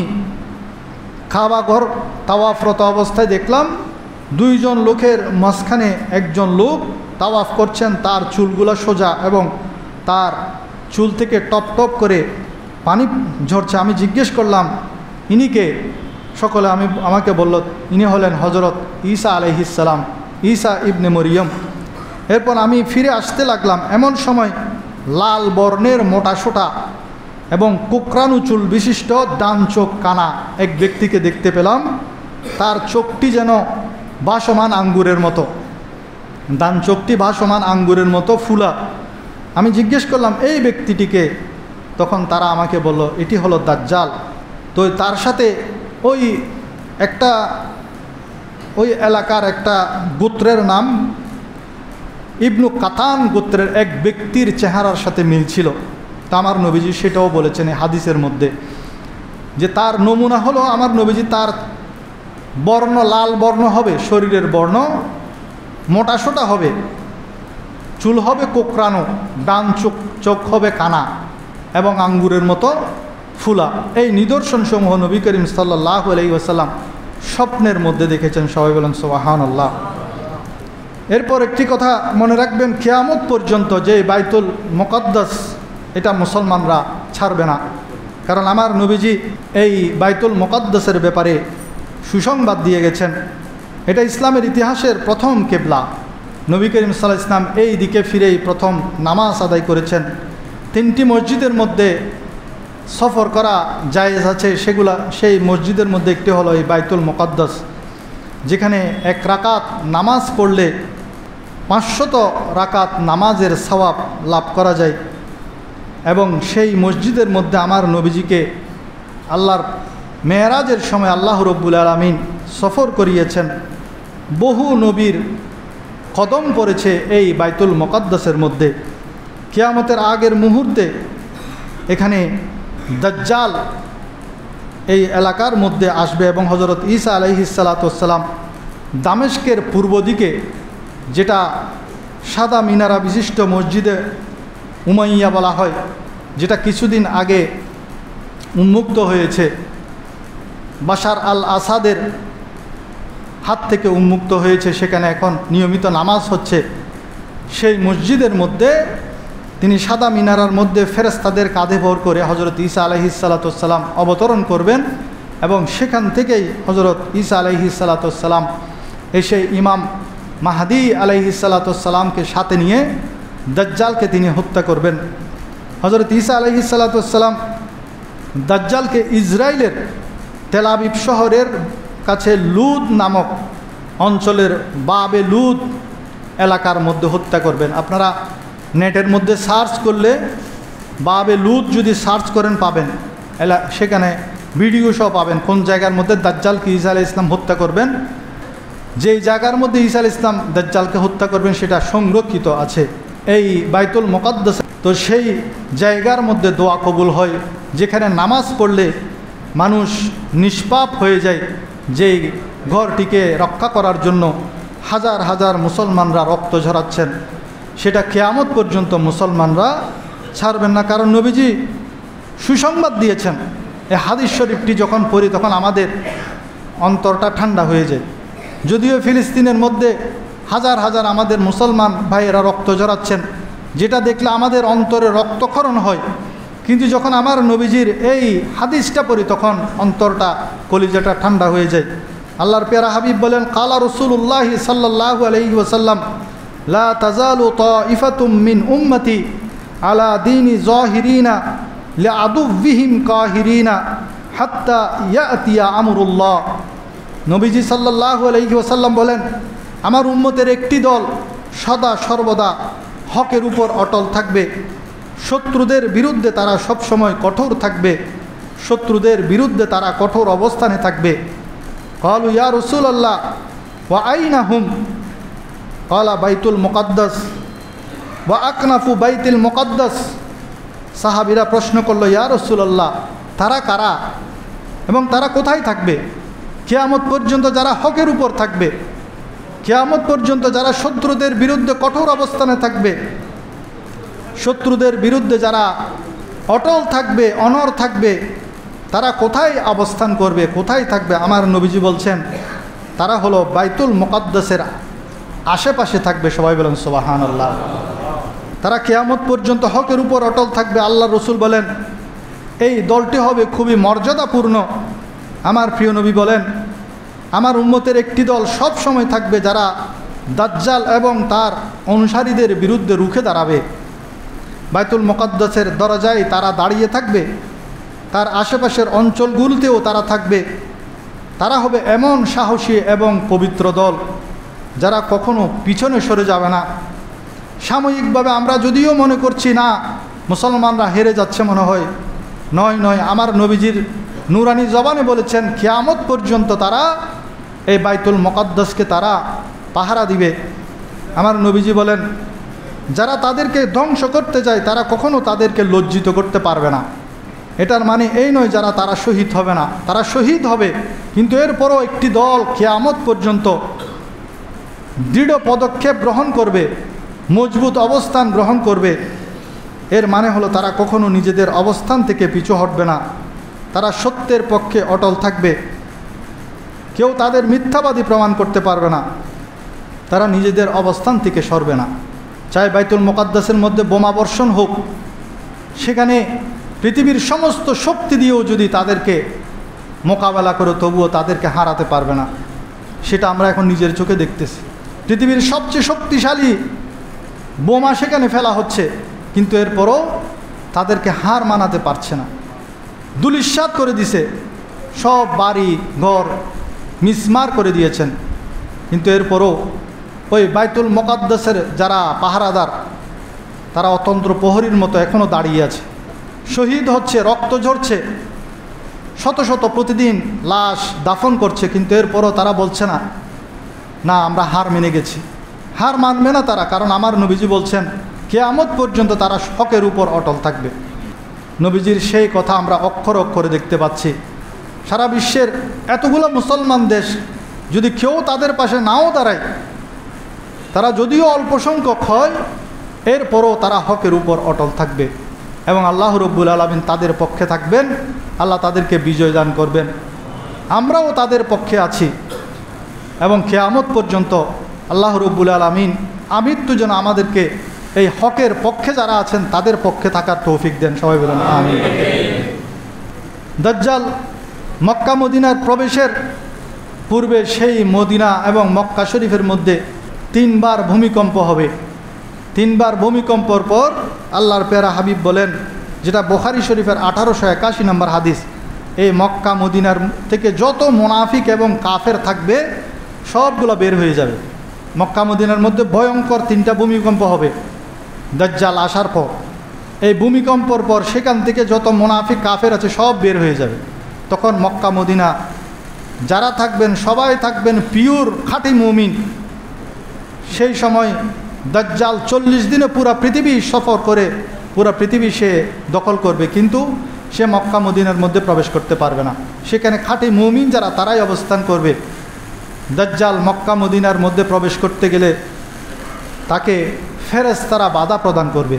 কাবা ঘর তাওয়াফরত অবস্থায় দেখলাম দুইজন লোকের মাঝখানে একজন লোক তাওয়াফ করছেন, তার চুলগুলা সোজা এবং তার চুল থেকে টপ টপ করে পানি ঝরছে। আমি জিজ্ঞেস করলাম ইনি কে? সকলে আমাকে বলল ইনি হলেন হযরত ঈসা আলাইহিস সালাম, ঈসা ইবনে মরিয়ম। এরপর আমি ফিরে আসতে লাগলাম, এমন সময় লাল বর্ণের মোটাসোটা এবং কোকড়ানো চুল বিশিষ্ট ডান চোখ কানা এক ব্যক্তিকে দেখতে পেলাম। তার চোখটি যেন ভাসমান আঙ্গুরের মতো, ডান চোখটি ভাসমান আঙ্গুরের মতো ফুলা। আমি জিজ্ঞেস করলাম এই ব্যক্তিটিকে, তখন তারা আমাকে বলল এটি হলো দাজ্জাল। তো তার সাথে ওই এলাকার একটা গোত্রের নাম ইবনু কাতান গোত্রের এক ব্যক্তির চেহারার সাথে মিল ছিল। তা আমার নবীজি সেটাও বলেছেন এই হাদিসের মধ্যে, যে তার নমুনা হলো, আমার নবীজি তার বর্ণ লাল বর্ণ হবে, শরীরের বর্ণ মোটাসোটা হবে, চুল হবে কোকড়ানো, ডান চোখ হবে কানা এবং আঙ্গুরের মতো ফুলা। এই নিদর্শনসমূহ নবী করিম সাল্লাল্লাহু আলাইহি ওয়াসাল্লাম স্বপ্নের মধ্যে দেখেছেন। সবাই বলেন সুবহানাল্লাহ। এরপর একটি কথা মনে রাখবেন, কিয়ামত পর্যন্ত যে বাইতুল মুকাদ্দাস, এটা মুসলমানরা ছাড়বে না। কারণ আমার নবীজি এই বাইতুল মুকাদ্দাসের ব্যাপারে সুসংবাদ দিয়ে গেছেন। এটা ইসলামের ইতিহাসের প্রথম কেবলা। নবী করিম সাল্লাল্লাহু আলাইহি ওয়াসাল্লাম এই দিকে ফিরেই প্রথম নামাজ আদায় করেছেন। 3টি মসজিদের মধ্যে সফর করা জায়েজ আছে, সেই মসজিদের মধ্যে একটি হলো এই বাইতুল মুকাদ্দাস, যেখানে 1 রাকাত নামাজ পড়লে 500 রাকাত নামাজের সওয়াব লাভ করা যায়। এবং সেই মসজিদের মধ্যে আমার নবীজিকে আল্লাহর মেরাজের সময় আল্লাহ রব্বুল আলামিন সফর করিয়েছেন। বহু নবীর কদম পড়েছে এই বাইতুল মুকাদ্দাসের মধ্যে। কিয়ামতের আগের মুহূর্তে এখানে দাজ্জাল এই এলাকার মধ্যে আসবে এবং হযরত ঈসা আলাইহিস সালাতু ওয়াস সালাম দামেস্কের পূর্ব দিকে, যেটা সাদা মিনারা বিশিষ্ট মসজিদে উমাইয়া বলা হয়, যেটা কিছুদিন আগে উন্মুক্ত হয়েছে, বাশার আল আসাদের হাত থেকে উন্মুক্ত হয়েছে, সেখানে এখন নিয়মিত নামাজ হচ্ছে। সেই মসজিদের মধ্যে তিনি সাদা মিনারার মধ্যে ফেরেশতাদের কাঁধে ভর করে হযরত ঈসা আলাইহিস সালাতু ওয়াস সালাম অবতরণ করবেন এবং সেখান থেকেই হযরত ঈসা আলাইহিস সালাতু ওয়াস সালাম এসে ইমাম মাহদী আলাইহিস সালাতু ওয়াস সালামকে সাথে নিয়ে দাজ্জালকে তিনি হত্যা করবেন। হযরত ঈসা আলাইহিস সালাতু ওয়াস সালাম দাজ্জালকে ইসরায়েলের তেল আবিব শহরের কাছে লুদ নামক অঞ্চলের বাবে লুদ এলাকার মধ্যে হত্যা করবেন। আপনারা নেটের মধ্যে সার্চ করলে বাবে লুত যদি সার্চ করেন পাবেন, সেখানে ভিডিও সহ পাবেন কোন জায়গার মধ্যে দাজ্জালকে ঈসা আলাইহিস সালাম হত্যা করবেন। যেই জায়গার মধ্যে ঈসা আলাইহিস সালাম দাজ্জালকে হত্যা করবেন সেটা সংরক্ষিত আছে এই বাইতুল মুকাদ্দাস। তো সেই জায়গার মধ্যে দোয়া কবুল হয়, যেখানে নামাজ পড়লে মানুষ নিষ্পাপ হয়ে যায়। যেই ঘরটিকে রক্ষা করার জন্য হাজার হাজার মুসলমানরা রক্ত ঝরাচ্ছেন, সেটা কিয়ামত পর্যন্ত মুসলমানরা ছাড়বেন না। কারণ নবীজি সুসংবাদ দিয়েছেন। এই হাদিস শরীফটি যখন পড়ি তখন আমাদের অন্তরটা ঠান্ডা হয়ে যায়। যদিও ফিলিস্তিনের মধ্যে হাজার হাজার আমাদের মুসলমান ভাইয়েরা রক্ত ঝরাচ্ছেন, যেটা দেখলে আমাদের অন্তরে রক্তক্ষরণ হয়, কিন্তু যখন আমার নবীজির এই হাদিসটা পড়ি তখন অন্তরটা কলিজাটা ঠান্ডা হয়ে যায়। আল্লাহর পেয়ারা হাবিব বলেন, কালা রাসূলুল্লাহ সাল্লাল্লাহু আলাইহি ওয়াসাল্লাম, লা তাজালু তাইফাতুম মিন উম্মতি আলা দীনি যাহিরিনা লিআদুবিহিম কাহিরিনা হাত্তা ইয়াতিয়া আমরুল্লাহ। নবীজি সাল্লাল্লাহু আলাইহি ওয়াসাল্লাম বলেন, আমার উম্মতের একটি দল সদা সর্বদা হকের উপর অটল থাকবে, শত্রুদের বিরুদ্ধে তারা সবসময় কঠোর থাকবে, শত্রুদের বিরুদ্ধে তারা কঠোর অবস্থানে থাকবে। ক্বালু ইয়া রাসূলুল্লাহ ওয়া আইনা হুম? ক্বালা বাইতুল মুকাদ্দাস ওয়া আকনাফু বাইতুল মুকাদ্দাস। সাহাবীরা প্রশ্ন করল, ইয়া রাসূলুল্লাহ, তারা কারা এবং তারা কোথায় থাকবে? কিয়ামত পর্যন্ত যারা হকের উপর থাকবে, কিয়ামত পর্যন্ত যারা শত্রুদের বিরুদ্ধে কঠোর অবস্থানে থাকবে, শত্রুদের বিরুদ্ধে যারা অটল থাকবে, অনড় থাকবে, তারা কোথায় অবস্থান করবে, কোথায় থাকবে? আমার নবীজি বলছেন তারা হলো বাইতুল মুকাদ্দাসের আশেপাশে থাকবে। সবাই বলেন সুবহানাল্লাহ। তারা কিয়ামত পর্যন্ত হকের উপর অটল থাকবে। আল্লাহ রসুল বলেন এই দলটি হবে খুবই মর্যাদাপূর্ণ। আমার প্রিয় নবী বলেন, আমার উম্মতের একটি দল সব সময় থাকবে যারা দাজ্জাল এবং তার অনুসারীদের বিরুদ্ধে রুখে দাঁড়াবে। বাইতুল মুকাদ্দাসের দরজায় তারা দাঁড়িয়ে থাকবে, তার আশেপাশের অঞ্চলগুলোতেও তারা থাকবে। তারা হবে এমন সাহসী এবং পবিত্র দল যারা কখনো পিছনে সরে যাবে না। সাময়িকভাবে আমরা যদিও মনে করছি না মুসলমানরা হেরে যাচ্ছে মনে হয়, নয়, আমার নবীজির নুরানি জবানে বলেছেন কিয়ামত পর্যন্ত তারা এই বাইতুল মুকাদ্দাসকে তারা পাহারা দিবে। আমার নবীজি বলেন যারা তাদেরকে ধ্বংস করতে যায় তারা কখনো তাদেরকে লজ্জিত করতে পারবে না। এটার মানে এই নয় যারা তারা শহীদ হবে না, তারা শহীদ হবে, কিন্তু এরপরও একটি দল কিয়ামত পর্যন্ত দৃঢ় পদক্ষেপ গ্রহণ করবে, মজবুত অবস্থান গ্রহণ করবে। এর মানে হলো তারা কখনো নিজেদের অবস্থান থেকে পিছু হটবে না, তারা সত্যের পক্ষে অটল থাকবে, কেউ তাদের মিথ্যাবাদী প্রমাণ করতে পারবে না, তারা নিজেদের অবস্থান থেকে সরবে না। চাই বাইতুল মুকাদ্দাসের মধ্যে বোমা বর্ষণ হোক, সেখানে পৃথিবীর সমস্ত শক্তি দিয়েও যদি তাদেরকে মোকাবেলা করে তবুও তাদেরকে হারাতে পারবে না। সেটা আমরা এখন নিজের চোখে দেখতেছি। পৃথিবীর সবচেয়ে শক্তিশালী বোমা সেখানে ফেলা হচ্ছে, কিন্তু এরপরও তাদেরকে হার মানাতে পারছে না। দুলিশ্বাত করে দিছে, সব বাড়ি ঘর মিসমার করে দিয়েছেন, কিন্তু এরপরও ওই বাইতুল মুকাদ্দাসের যারা পাহারাদার তারা অতন্ত্র প্রহরীর মতো এখনও দাঁড়িয়ে আছে। শহীদ হচ্ছে, রক্ত ঝরছে, শত শত প্রতিদিন লাশ দাফন করছে, কিন্তু এরপরও তারা বলছে না না আমরা হার মেনে গেছি। হার মানবে না তারা, কারণ আমার নবীজি বলছেন কিয়ামত পর্যন্ত তারা হকের উপর অটল থাকবে। নবীজির সেই কথা আমরা অক্ষর অক্ষরে দেখতে পাচ্ছি। সারা বিশ্বের এতগুলো মুসলমান দেশ যদি কেউ তাদের পাশে নাও দাঁড়ায়, তারা যদিও অল্প সংখ্যক হয়, এরপরও তারা হকের উপর অটল থাকবে এবং আল্লাহ রব্বুল আলামিন তাদের পক্ষে থাকবেন। আল্লাহ তাদেরকে বিজয় দান করবেন। আমরাও তাদের পক্ষে আছি এবং কিয়ামত পর্যন্ত আল্লাহ রব্বুল আলামিন আমৃত্যু যেন আমাদেরকে এই হকের পক্ষে যারা আছেন তাদের পক্ষে থাকার তৌফিক দেন। সবাই বলেন আমিন। দাজ্জাল মক্কা মদিনার প্রবেশের পূর্বে সেই মদিনা এবং মক্কা শরীফের মধ্যে 3 বার ভূমিকম্প হবে। 3 বার ভূমিকম্পর পর আল্লাহর প্যারা হাবিব বলেন, যেটা বুখারী শরীফের 1881 নম্বর হাদিস, এই মক্কা মদিনার থেকে যত মুনাফিক এবং কাফের থাকবে সবগুলো বের হয়ে যাবে। মক্কা মদিনার মধ্যে ভয়ঙ্কর 3টা ভূমিকম্প হবে দাজ্জাল আসার পর। এই ভূমিকম্পর পর সেখান থেকে যত মুনাফিক কাফের আছে সব বের হয়ে যাবে। তখন মক্কা মদিনা যারা থাকবেন সবাই থাকবেন পিওর খাঁটি মুমিন। সেই সময় দাজ্জাল 40 দিনে পুরা পৃথিবী সফর করে পুরা পৃথিবী সে দখল করবে, কিন্তু সে মক্কা মদিনার মধ্যে প্রবেশ করতে পারবে না। সেখানে খাঁটি মুমিন যারা তারাই অবস্থান করবে। দাজ্জাল মক্কা মদিনার মধ্যে প্রবেশ করতে গেলে তাকে ফেরেশতারা বাধা প্রদান করবে।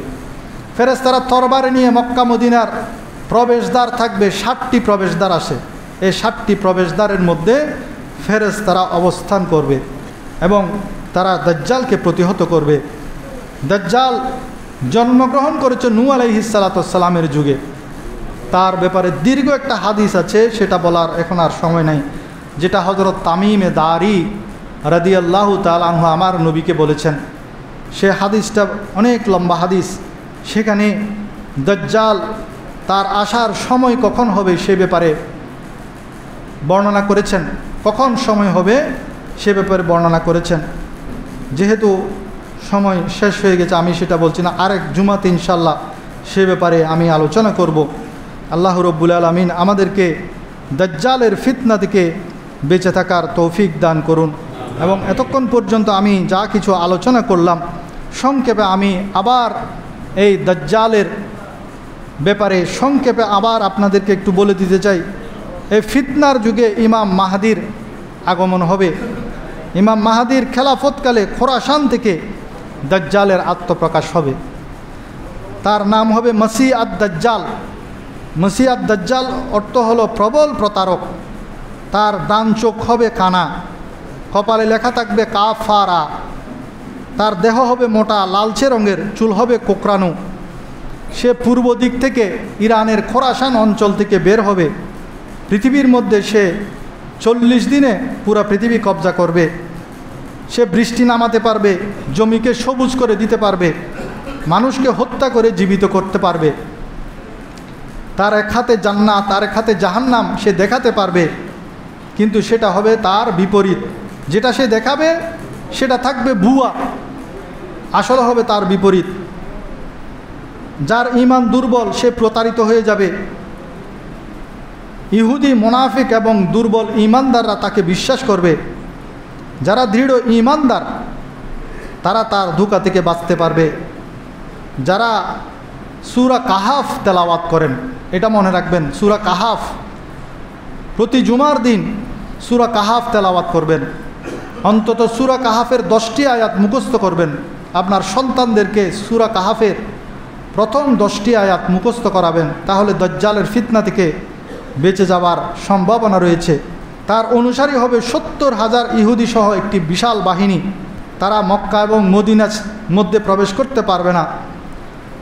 ফেরেশতারা তরবারি নিয়ে মক্কা মদিনার প্রবেশদ্বার থাকবে, 7টি প্রবেশদ্বার আসে। এই 7টি প্রবেশদ্বারের মধ্যে ফেরেশতারা অবস্থান করবে এবং তারা দাজ্জালকে প্রতিহত করবে। দাজ্জাল জন্মগ্রহণ করেছে নূহ আলাইহিস সালামের যুগে। তার ব্যাপারে দীর্ঘ একটা হাদিস আছে, সেটা বলার এখন আর সময় নাই, যেটা হযরত তামিমে দারি রাদিয়াল্লাহু তাআলা আনহু আমার নবীকে বলেছেন। সে হাদিসটা অনেক লম্বা হাদিস। সেখানে দাজ্জাল তার আসার সময় কখন হবে সে ব্যাপারে বর্ণনা করেছেন, কখন সময় হবে সে ব্যাপারে বর্ণনা করেছেন। যেহেতু সময় শেষ হয়ে গেছে আমি সেটা বলছি না, আরেক জুমাতে ইনশাল্লাহ সে ব্যাপারে আমি আলোচনা করব। আল্লাহ রব্বুল আলামিন আমাদেরকে দাজ্জালের ফিতনা থেকে বেঁচে থাকার তৌফিক দান করুন। এবং এতক্ষণ পর্যন্ত আমি যা কিছু আলোচনা করলাম সংক্ষেপে আমি আবার এই দাজ্জালের ব্যাপারে সংক্ষেপে আবার আপনাদেরকে একটু বলে দিতে চাই। এই ফিতনার যুগে ইমাম মাহাদির আগমন হবে। ইমাম মাহাদির খেলাফতকালে খোরাসান থেকে দাজ্জালের আত্মপ্রকাশ হবে। তার নাম হবে মসিহ আদ-দাজ্জাল। মসিহ আদ-দাজ্জাল অর্থ হলো প্রবল প্রতারক। তার ডান চোখ হবে কানা, কপালে লেখা থাকবে কাফারা। তার দেহ হবে মোটা লালচে রঙের, চুল হবে কোকড়ানো। সে পূর্ব দিক থেকে ইরানের খোরাসান অঞ্চল থেকে বের হবে। পৃথিবীর মধ্যে সে 40 দিনে পুরা পৃথিবী কবজা করবে। সে বৃষ্টি নামাতে পারবে, জমিকে সবুজ করে দিতে পারবে, মানুষকে হত্যা করে জীবিত করতে পারবে। তার এক হাতে জান্নাত, তার এক হাতে জাহান্নাম সে দেখাতে পারবে, কিন্তু সেটা হবে তার বিপরীত। যেটা সে দেখাবে সেটা থাকবে ভুয়া, আসলে হবে তার বিপরীত। যার ঈমান দুর্বল সে প্রতারিত হয়ে যাবে। ইহুদি মুনাফিক এবং দুর্বল ঈমানদাররা তাকে বিশ্বাস করবে। যারা দৃঢ় ঈমানদার তারা তার ধোঁকা থেকে বাঁচতে পারবে। যারা সূরা কাহাফ তেলাওয়াত করেন, এটা মনে রাখবেন, সূরা কাহাফ প্রতি জুমার দিন সূরা কাহাফ তেলাওয়াত করবেন। অন্তত সূরা কাহাফের 10টি আয়াত মুখস্থ করবেন। আপনার সন্তানদেরকে সূরা কাহাফের প্রথম 10টি আয়াত মুখস্থ করাবেন, তাহলে দাজ্জালের ফিতনা থেকে বেঁচে যাওয়ার সম্ভাবনা রয়েছে। তার অনুসারী হবে 70,000 ইহুদি সহ একটি বিশাল বাহিনী। তারা মক্কা এবং মদিনার মধ্যে প্রবেশ করতে পারবে না।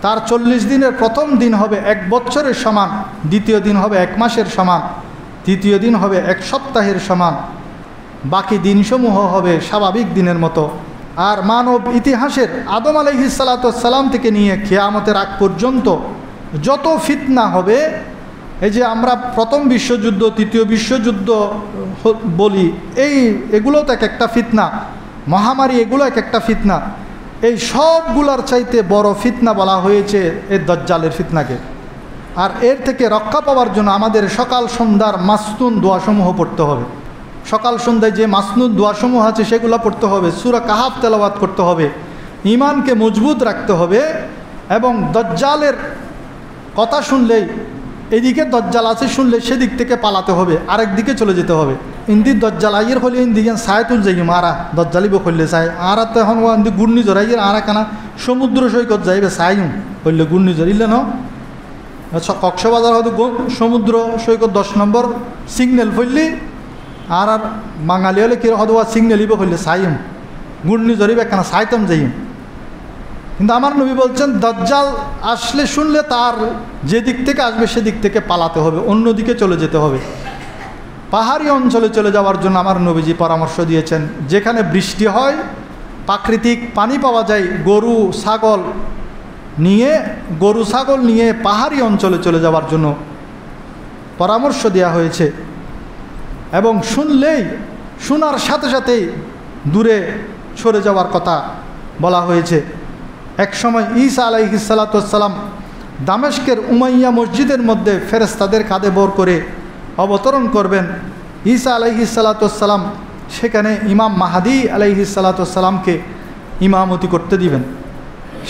তার 40 দিনের প্রথম দিন হবে 1 বছরের সমান, দ্বিতীয় দিন হবে 1 মাসের সমান, তৃতীয় দিন হবে 1 সপ্তাহের সমান, বাকি দিনসমূহ হবে স্বাভাবিক দিনের মতো। আর মানব ইতিহাসের আদম আলাইহিস সালাম থেকে নিয়ে কিয়ামতের আগ পর্যন্ত যত ফিতনা হবে, এই যে আমরা প্রথম বিশ্বযুদ্ধ, তৃতীয় বিশ্বযুদ্ধ বলি, এগুলো তো এক একটা ফিতনা, মহামারী এগুলো এক একটা ফিতনা। এই সবগুলার চাইতে বড় ফিতনা বলা হয়েছে এই দাজ্জালের ফিতনাকে। আর এর থেকে রক্ষা পাওয়ার জন্য আমাদের সকাল সন্ধ্যার মাসনুন দোয়াসমূহ পড়তে হবে। সকাল সন্ধ্যায় যে মাসনুন দোয়াসমূহ আছে সেগুলো পড়তে হবে, সূরা কাহাফ তেলাওয়াত করতে হবে, ঈমানকে মজবুত রাখতে হবে। এবং দাজ্জালের কথা শুনলেই, এদিকে দাজ্জাল আছে শুনলে সেদিক থেকে পালাতে হবে, আরেক দিকে চলে যেতে হবে। ইন্দি দাজ্জাল আইয়ের হলে ইন্দিকে সায়তুল যাইম আরা দাজ্জালিব করলে চাই আর তো এখন ইন্দি ঘূর্ণিঝড় আইয়ের আরা কানা সমুদ্র সৈকত যাইবে চাইম হইলে ঘূর্ণিঝড় ইলে ন কক্সবাজার হয়তো সমুদ্র সৈকত 10 নম্বর সিগন্যাল ফেললি আর বাঙালি হলে কি হয়তো সিগন্যালিব হইলে চাইম ঘূর্ণিঝড়িব একখানা চাইতাম যাইম। কিন্তু আমার নবী বলছেন দাজ্জাল আসলে শুনলে তার যে দিক থেকে আসবে সেদিক থেকে পালাতে হবে, অন্যদিকে চলে যেতে হবে। পাহাড়ি অঞ্চলে চলে যাওয়ার জন্য আমার নবীজি পরামর্শ দিয়েছেন। যেখানে বৃষ্টি হয়, প্রাকৃতিক পানি পাওয়া যায়, গরু ছাগল নিয়ে পাহাড়ি অঞ্চলে চলে যাওয়ার জন্য পরামর্শ দেওয়া হয়েছে। এবং শোনার সাথে সাথেই দূরে সরে যাওয়ার কথা বলা হয়েছে। একসময় ঈসা আলাইহিস সালাতু ওয়াস সালাম দামেস্কের উমাইয়া মসজিদের মধ্যে ফেরেশতাদের কাঁধে ভর করে অবতরণ করবেন। ঈসা আলাইহিস সালাতু ওয়াস সালাম সেখানে ইমাম মাহাদি আলাইহিস সালাতু ওয়াস সালামকে ইমামতি করতে দিবেন।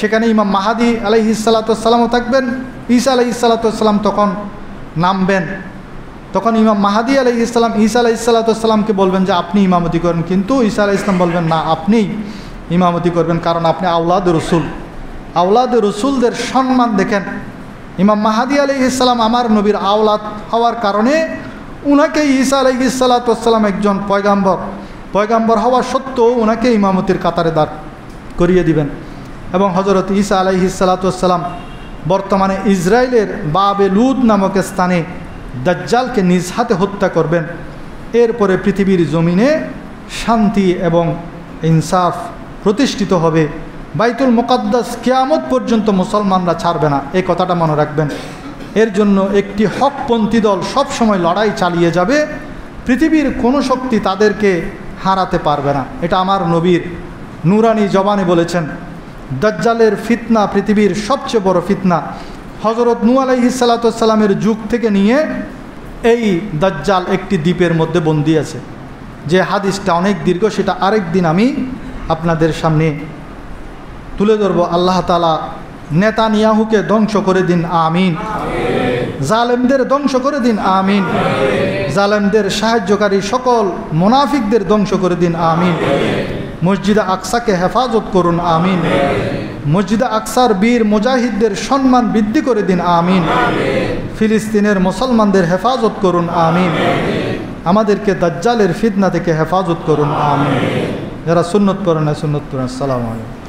সেখানে ইমাম মাহাদি আলাইহিস সালাতু ওয়াস সালামও থাকবেন। ঈসা আলাইহিস সালাতু ওয়াস সালাম তখন নামবেন। তখন ইমাম মাহাদি আলাইহিস সালাম ঈসা আলাইহিস সালাতু ওয়াস সালামকে বলবেন যে আপনি ইমামতি করেন, কিন্তু ঈসা আলাইহিস সালাম বলবেন না, আপনি ইমামতি করবেন, কারণ আপনি আওলাদ রসুল। আওলাদ রসুলদের সম্মান দেখেন। ইমাম মাহাদি আলাইহিস সালাম আমার নবীর আওলাদ হওয়ার কারণে উনাকে ঈসা আলাইহিস সালাতু ওয়াস সালাম একজন পয়গাম্বর হওয়া সত্ত্বেও উনাকে ইমামতির কাতারে দাঁড় করিয়ে দিবেন। এবং হযরত ঈসা আলাইহিস সালাতু ওয়াস সালাম বর্তমানে ইসরায়েলের বাবে লুদ নামক স্থানে দাজ্জালকে নিজ হাতে হত্যা করবেন। এরপরে পৃথিবীর জমিনে শান্তি এবং ইনসাফ প্রতিষ্ঠিত হবে। বাইতুল মুকাদ্দাস কিয়ামত পর্যন্ত মুসলমানরা ছাড়বে না, এই কথাটা মনে রাখবেন। এর জন্য একটি হকপন্থী দল সবসময় লড়াই চালিয়ে যাবে, পৃথিবীর কোনো শক্তি তাদেরকে হারাতে পারবে না। এটা আমার নবীর নুরানি জবানে বলেছেন। দাজ্জালের ফিতনা পৃথিবীর সবচেয়ে বড় ফিতনা। হযরত নূহ আলাইহিস সালাতু ওয়াস সালামের যুগ থেকে নিয়ে এই দাজ্জাল একটি দ্বীপের মধ্যে বন্দী আছে। যে হাদিসটা অনেক দীর্ঘ, সেটা আরেক দিন আমি আপনাদের সামনে তুলে ধরব। আল্লাহ তাআলা নেতানিয়াহুকে ধ্বংস করে দিন, আমিন। জালেমদের ধ্বংস করে দিন, আমিন। জালেমদের সাহায্যকারী সকল মুনাফিকদের ধ্বংস করে দিন, আমিন। মসজিদে আকসাকে হেফাজত করুন, আমিন। মসজিদে আকসার বীর মুজাহিদদের সম্মান বৃদ্ধি করে দিন, আমিন। ফিলিস্তিনের মুসলমানদের হেফাজত করুন, আমিন। আমাদেরকে দাজ্জালের ফিতনা থেকে হেফাজত করুন, আমিন। যারা সুন্নত পড়েন সুন্নত পড়েন। আসসালামু আলাইকুম।